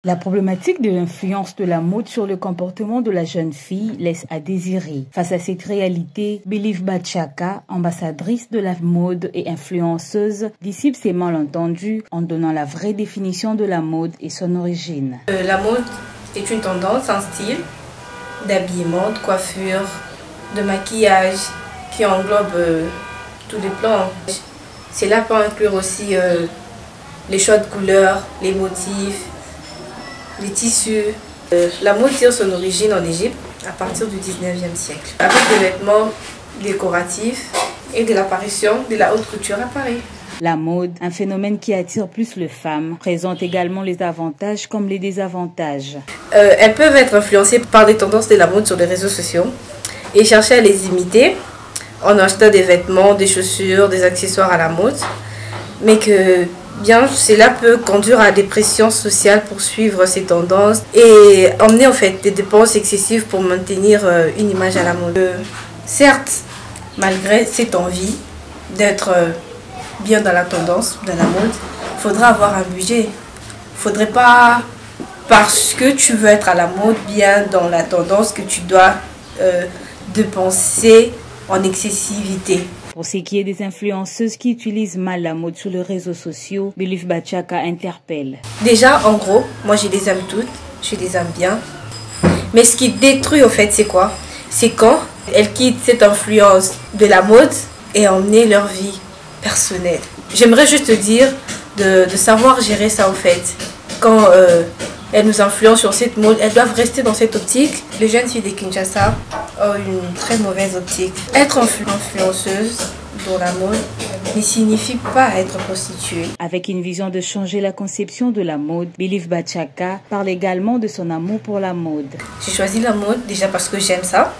La problématique de l'influence de la mode sur le comportement de la jeune fille laisse à désirer. Face à cette réalité, Believe Bachaka, ambassadrice de la mode et influenceuse, dissipe ses malentendus en donnant la vraie définition de la mode et son origine. La mode est une tendance, un style d'habillement, de coiffure, de maquillage qui englobe tous les plans. Cela peut inclure aussi les choix de couleurs, les motifs, les tissus. La mode tire son origine en Égypte à partir du 19e siècle, avec des vêtements décoratifs et de l'apparition de la haute couture à Paris. La mode, un phénomène qui attire plus les femmes, présente également les avantages comme les désavantages. Elles peuvent être influencées par des tendances de la mode sur les réseaux sociaux et chercher à les imiter en achetant des vêtements, des chaussures, des accessoires à la mode, mais que bien cela peut conduire à des pressions sociales pour suivre ces tendances et emmener en fait des dépenses excessives pour maintenir une image à la mode. Certes, malgré cette envie d'être bien dans la tendance, dans la mode, il faudra avoir un budget. Il ne faudrait pas, parce que tu veux être à la mode, bien dans la tendance, que tu dois dépenser en excessivité. Pour ce qui est des influenceuses qui utilisent mal la mode sur les réseaux sociaux, Believe Bachaka interpelle. Déjà, en gros, moi je les aime toutes, je les aime bien. Mais ce qui détruit au fait, c'est quoi? C'est quand elles quittent cette influence de la mode et emmener leur vie personnelle. J'aimerais juste te dire de savoir gérer ça au fait. Quand elles nous influencent sur cette mode, elles doivent rester dans cette optique. Les jeunes filles de Kinshasa ont une très mauvaise optique. Être influenceuse dans la mode ne signifie pas être prostituée. Avec une vision de changer la conception de la mode, Believe Bachaka parle également de son amour pour la mode. J'ai choisi la mode déjà parce que j'aime ça.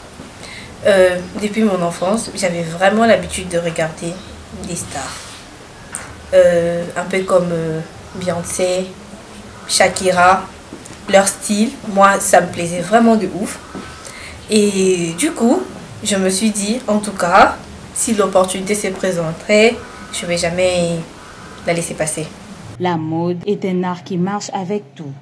Depuis mon enfance, j'avais vraiment l'habitude de regarder des stars. Un peu comme Beyoncé, Shakira, leur style, moi ça me plaisait vraiment de ouf. Et du coup, je me suis dit, en tout cas, si l'opportunité se présenterait, je ne vais jamais la laisser passer. La mode est un art qui marche avec tout.